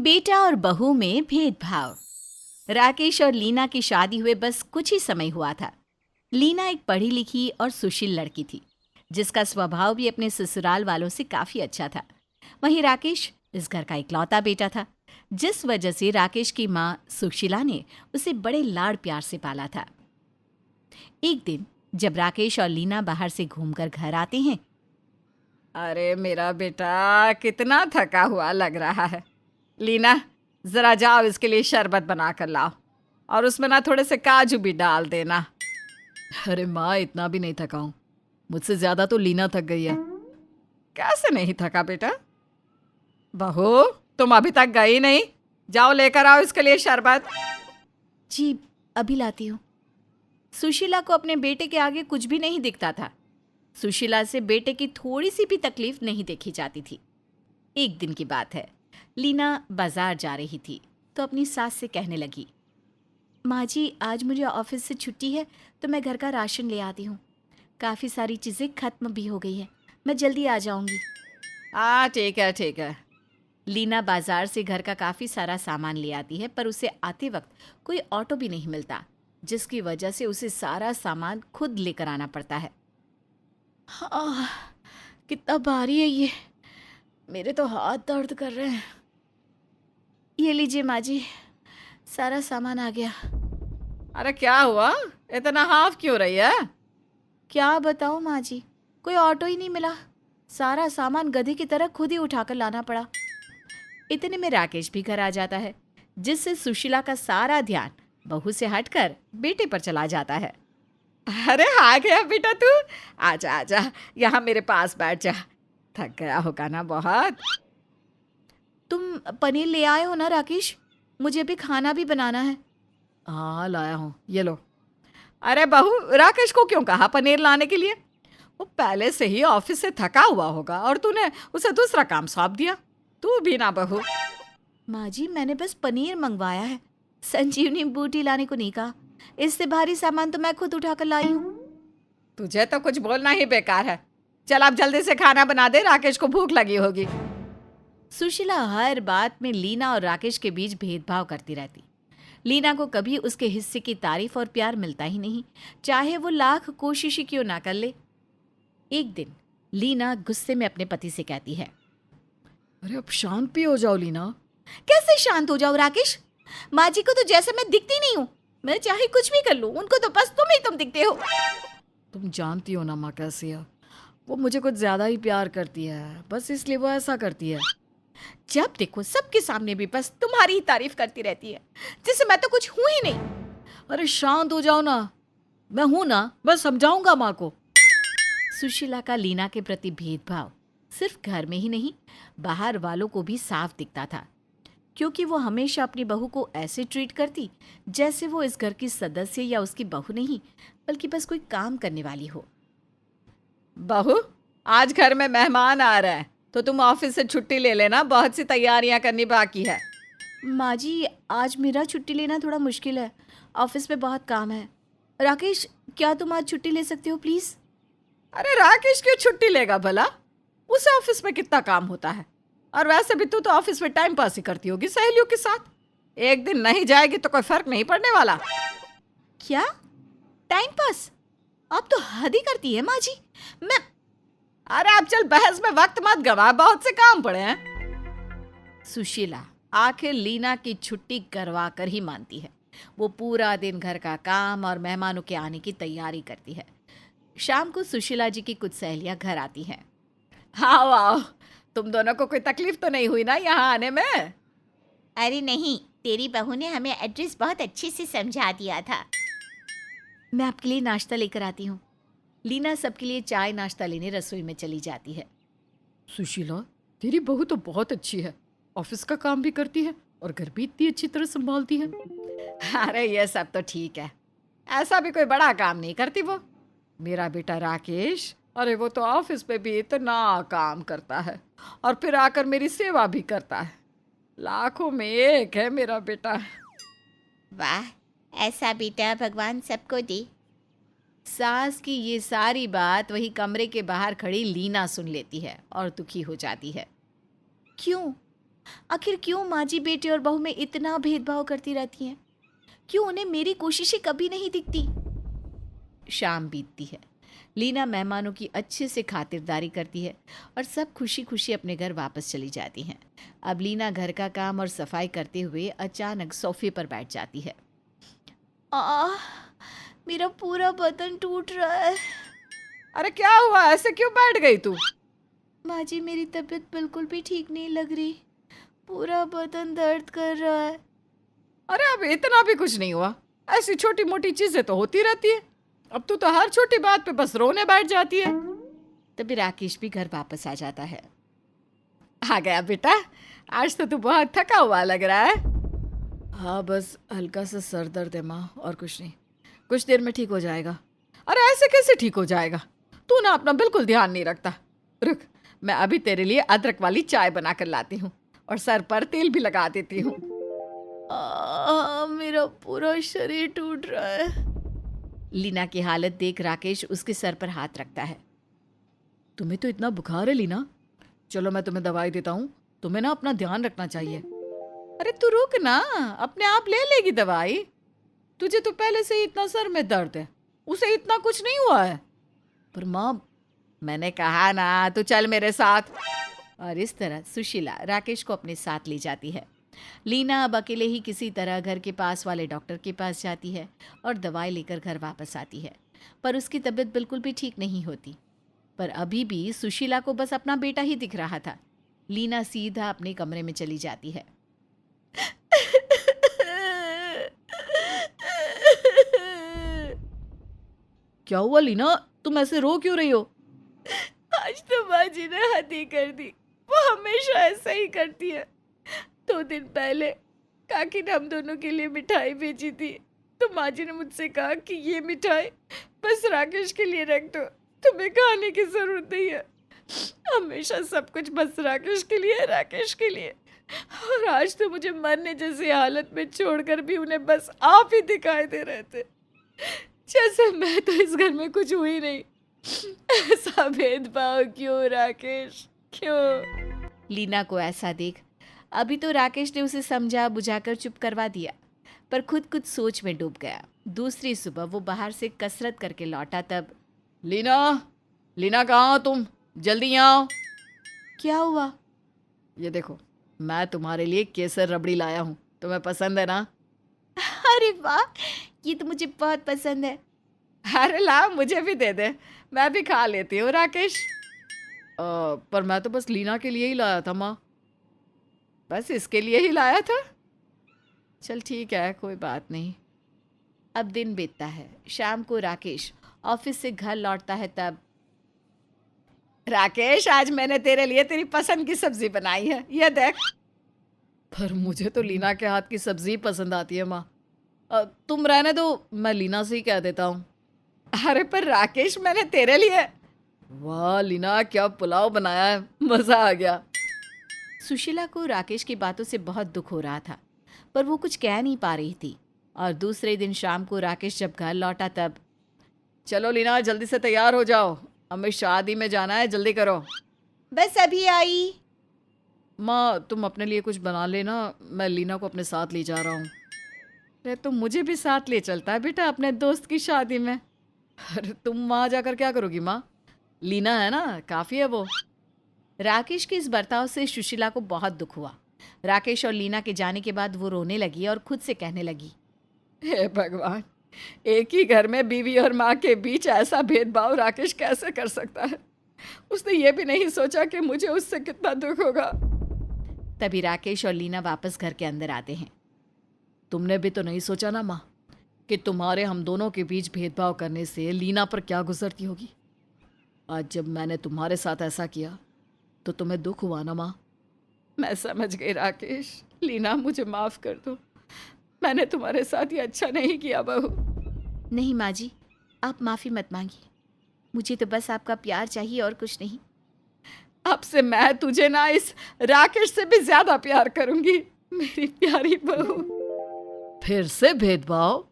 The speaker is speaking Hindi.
बेटा और बहू में भेदभाव। राकेश और लीना की शादी हुए बस कुछ ही समय हुआ था। लीना एक पढ़ी लिखी और सुशील लड़की थी, जिसका स्वभाव भी अपने ससुराल वालों से काफी अच्छा था। वहीं राकेश इस घर का इकलौता बेटा था, जिस वजह से राकेश की माँ सुशीला ने उसे बड़े लाड़ प्यार से पाला था। एक दिन जब राकेश और लीना बाहर से घूमकर घर आते हैं। अरे मेरा बेटा कितना थका हुआ लग रहा है। लीना, जरा जाओ इसके लिए शरबत बना कर लाओ और उसमें ना थोड़े से काजू भी डाल देना। अरे माँ, इतना भी नहीं थका हूँ। मुझसे ज्यादा तो लीना थक गई है। कैसे नहीं थका बेटा? बहू, तुम अभी तक गई नहीं? जाओ लेकर आओ इसके लिए शरबत। जी, अभी लाती हूँ। सुशीला को अपने बेटे के आगे कुछ भी नहीं दिखता था। सुशीला से बेटे की थोड़ी सी भी तकलीफ नहीं देखी जाती थी। एक दिन की बात है, लीना बाजार जा रही थी तो अपनी सास से कहने लगी, माँ जी, आज मुझे ऑफिस से छुट्टी है तो मैं घर का राशन ले आती हूँ। काफ़ी सारी चीज़ें खत्म भी हो गई है, मैं जल्दी आ जाऊँगी। हाँ ठीक है ठीक है। लीना बाजार से घर का काफ़ी सारा सामान ले आती है, पर उसे आते वक्त कोई ऑटो भी नहीं मिलता, जिसकी वजह से उसे सारा सामान खुद लेकर आना पड़ता है। हाँ, कितना भारी है ये, मेरे तो हाथ दर्द कर रहे हैं। ये लीजिए माँ जी, सारा सामान आ गया। अरे क्या हुआ? इतना हाफ क्यों रही है? क्या बताऊँ माँ जी, कोई ऑटो ही नहीं मिला। सारा सामान गधे की तरह खुद ही उठाकर लाना पड़ा। इतने में राकेश भी घर आ जाता है, जिससे सुशीला का सारा ध्यान बहू से हटकर बेटे पर चला जाता है। अरे आ गया बेटा तू। आजा आजा, यहाँ मेरे पास बैठ जा। थक गया होगा ना बहुत। तुम पनीर ले आए हो ना राकेश? मुझे अभी खाना भी बनाना है। हाँ, लाया हूँ, ये लो। अरे बहू, राकेश को क्यों कहा पनीर लाने के लिए? वो पहले से ही ऑफिस से थका हुआ होगा और तूने उसे दूसरा काम सौंप दिया। तू भी ना बहू। माँ जी, मैंने बस पनीर मंगवाया है, संजीवनी बूटी लाने को नहीं कहा। इससे भारी सामान तो मैं खुद उठाकर लाई हूँ। तुझे तो कुछ बोलना ही बेकार है। चल आप जल्दी से खाना बना दे, राकेश को भूख लगी होगी। सुशीला हर बात में लीना और राकेश के बीच भेदभाव करती रहती। लीना को कभी उसके हिस्से की तारीफ और प्यार मिलता ही नहीं, चाहे वो लाख कोशिश ही क्यों ना कर ले। एक दिन लीना गुस्से में अपने पति से कहती है, अरे अब शांत भी हो जाओ लीना। कैसे शांत हो जाओ राकेश? माँ जी को तो जैसे मैं दिखती नहीं हूँ। मैं चाहे कुछ भी कर लूँ, उनको तो बस तुम दिखते हो। तुम जानती हो ना माँ कैसी है। वो मुझे कुछ ज्यादा ही प्यार करती है, बस इसलिए वो ऐसा करती है। जब देखो सबके सामने भी बस तुम्हारी ही तारीफ करती रहती है, जिससे मैं तो कुछ हूं ही नहीं। अरे शांत हो जाओ ना, मैं हूं ना, बस समझाऊंगा माँ को। सुशीला का लीना के प्रति भेदभाव सिर्फ घर में ही नहीं, बाहर वालों को भी साफ दिखता था, क्योंकि वो हमेशा अपनी बहू को ऐसे ट्रीट करती जैसे वो इस घर की सदस्य या उसकी बहू नहीं, बल्कि बस कोई काम करने वाली हो। बहू, आज घर में मेहमान आ रहे हैं तो तुम ऑफिस से छुट्टी ले लेना, बहुत सी तैयारियां करनी बाकी है। माँ जी, आज मेरा छुट्टी लेना थोड़ा मुश्किल है, ऑफिस में बहुत काम है। राकेश, क्या तुम आज छुट्टी ले सकते हो प्लीज? अरे राकेश क्यों छुट्टी लेगा भला? उसे ऑफिस में कितना काम होता है। और वैसे भी तू तो ऑफिस में टाइम पास ही करती होगी सहेलियों के साथ। एक दिन नहीं जाएगी तो कोई फर्क नहीं पड़ने वाला। क्या टाइम पास? आप तो हद ही करती है माँ जी। मैं अरे आप चल, बहस में वक्त मत गवा, बहुत से काम पड़े हैं। सुशीला आखिर लीना की छुट्टी करवा कर ही मानती है। वो पूरा दिन घर का काम और मेहमानों के आने की तैयारी करती है। शाम को सुशीला जी की कुछ सहेलियां घर आती हैं। हाँ वाह, तुम दोनों को कोई तकलीफ तो नहीं हुई ना यहाँ आने में? अरे नहीं, तेरी बहू ने हमें एड्रेस बहुत अच्छे से समझा दिया था। मैं आपके लिए नाश्ता लेकर आती हूँ। लीना सबके लिए चाय नाश्ता लेने रसोई में चली जाती है। सुशीला, तेरी बहू तो बहुत अच्छी है, ऑफिस का काम भी करती है और घर भी इतनी अच्छी तरह संभालती है। अरे ये सब तो ठीक है, ऐसा भी कोई बड़ा काम नहीं करती वो। मेरा बेटा राकेश, अरे वो तो ऑफिस पे भी इतना काम करता है और फिर आकर मेरी सेवा भी करता है। लाखों में एक है मेरा बेटा। वाह, ऐसा बेटा भगवान सबको दे। सास की ये सारी बात वही कमरे के बाहर खड़ी लीना सुन लेती है और दुखी हो जाती है। क्यों? आखिर क्यों माँ जी बेटे और बहू में इतना भेदभाव करती रहती हैं? क्यों उन्हें मेरी कोशिशें कभी नहीं दिखती? शाम बीतती है। लीना मेहमानों की अच्छे से खातिरदारी करती है और सब खुशी खुशी अपने घर वापस चली जाती हैं। अब लीना घर का काम और सफाई करते हुए अचानक सोफे पर बैठ जाती है। मेरा पूरा बदन टूट रहा है। अरे क्या हुआ, ऐसे क्यों बैठ गई तू? माँ जी, मेरी तबीयत बिल्कुल भी ठीक नहीं लग रही। पूरा बदन दर्द कर रहा है। अरे अब इतना भी कुछ नहीं हुआ, ऐसी छोटी मोटी चीजें तो होती रहती है। अब तू तो हर छोटी बात पे बस रोने बैठ जाती है। तभी राकेश भी घर वापस आ जाता है। आ गया बेटा, आज तो तू बहुत थका हुआ लग रहा है। हाँ, बस हल्का सा सर दर्द है माँ, और कुछ नहीं। कुछ देर में ठीक हो जाएगा। अरे ऐसे कैसे ठीक हो जाएगा? तू ना अपना बिल्कुल ध्यान नहीं रखता। रुक, मैं अभी तेरे लिए अदरक वाली चाय बना कर लाती हूँ और सर पर तेल भी लगा देती हूँ। मेरा पूरा शरीर टूट रहा है। लीना की हालत देख राकेश उसके सर पर हाथ रखता है। तुम्हें तो इतना बुखार है लीना, चलो मैं तुम्हें दवाई देता हूँ। तुम्हें ना अपना ध्यान रखना चाहिए। अरे तू रुक ना, अपने आप ले लेगी दवाई। तुझे तो पहले से ही इतना सर में दर्द है, उसे इतना कुछ नहीं हुआ है। पर माँ, मैंने कहा ना, तू चल मेरे साथ। और इस तरह सुशीला राकेश को अपने साथ ले जाती है। लीना अब अकेले ही किसी तरह घर के पास वाले डॉक्टर के पास जाती है और दवाई लेकर घर वापस आती है, पर उसकी तबीयत बिल्कुल भी ठीक नहीं होती। पर अभी भी सुशीला को बस अपना बेटा ही दिख रहा था। लीना सीधा अपने कमरे में चली जाती है। क्या हुआ लीना, तुम ऐसे रो क्यों रही हो? आज तो माँ जी ने हद ही कर दी। वो हमेशा ऐसा ही करती है। 2 दिन पहले काकी ने हम दोनों के लिए मिठाई भेजी थी, तो माँ जी ने मुझसे कहा कि ये मिठाई बस राकेश के लिए रख दो, तुम्हें खाने की जरूरत नहीं है। हमेशा सब कुछ बस राकेश के लिए, राकेश के लिए। और आज तो मुझे मरने जैसी हालत में छोड़कर भी उन्हें बस आप ही दिखाई दे रहे थे, जैसे मैं तो इस घर में कुछ हुई नहीं। ऐसा भेदभाव क्यों राकेश, क्यों? लीना को ऐसा देख अभी तो राकेश ने उसे समझा बुझाकर चुप करवा दिया, पर खुद कुछ सोच में डूब गया। दूसरी सुबह वो बाहर से कसरत करके लौटा तब, लीना, लीना कहाँ हो तुम? जल्दी यहाँ आओ। क्या हुआ? ये देखो, मैं तुम्हारे लिए केसर रबड़ी लाया हूँ, तुम्हें पसंद है ना? अरे वाह, ये तो मुझे बहुत पसंद है। अरे ला, मुझे भी दे दे, मैं भी खा लेती हूँ राकेश। पर मैं तो बस लीना के लिए ही लाया था माँ, बस इसके लिए ही लाया था। चल ठीक है, कोई बात नहीं। अब दिन बीतता है। शाम को राकेश ऑफिस से घर लौटता है तब, राकेश, आज मैंने तेरे लिए तेरी पसंद की सब्जी बनाई है, ये देख। पर मुझे तो लीना के हाथ की सब्जी पसंद आती है माँ। तुम रहने दो, मैं लीना से ही कह देता हूँ। अरे पर राकेश, मैंने तेरे लिए। वाह लीना, क्या पुलाव बनाया है, मजा आ गया। सुशीला को राकेश की बातों से बहुत दुख हो रहा था, पर वो कुछ कह नहीं पा रही थी। और दूसरे दिन शाम को राकेश जब घर लौटा तब, चलो लीना, जल्दी से तैयार हो जाओ, हमें शादी में जाना है, जल्दी करो। बस अभी आई। माँ, तुम अपने लिए कुछ बना लेना, मैं लीना को अपने साथ ले जा रहा हूँ। अरे तुम मुझे भी साथ ले चलता है बेटा अपने दोस्त की शादी में। अरे तुम वहाँ जाकर क्या करोगी माँ? लीना है ना, काफ़ी है वो। राकेश के इस बर्ताव से सुशीला को बहुत दुख हुआ। राकेश और लीना के जाने के बाद वो रोने लगी और खुद से कहने लगी, हे भगवान, एक ही घर में बीवी और माँ के बीच ऐसा भेदभाव राकेश कैसे कर सकता है? उसने ये भी नहीं सोचा कि मुझे उससे कितना दुख होगा। तभी राकेश और लीना वापस घर के अंदर आते हैं। तुमने भी तो नहीं सोचा ना माँ कि तुम्हारे हम दोनों के बीच भेदभाव करने से लीना पर क्या गुजरती होगी। आज जब मैंने तुम्हारे साथ ऐसा किया तो तुम्हें दुख हुआ ना माँ? मैं समझ गई राकेश, लीना मुझे माफ़ कर दो, मैंने तुम्हारे साथ ये अच्छा नहीं किया बहू। नहीं माँ जी, आप माफ़ी मत मांगिए, मुझे तो बस आपका प्यार चाहिए और कुछ नहीं। अब से मैं तुझे ना इस राकेश से भी ज़्यादा प्यार करूंगी, मेरी प्यारी बहू। फिर से भेदभाव?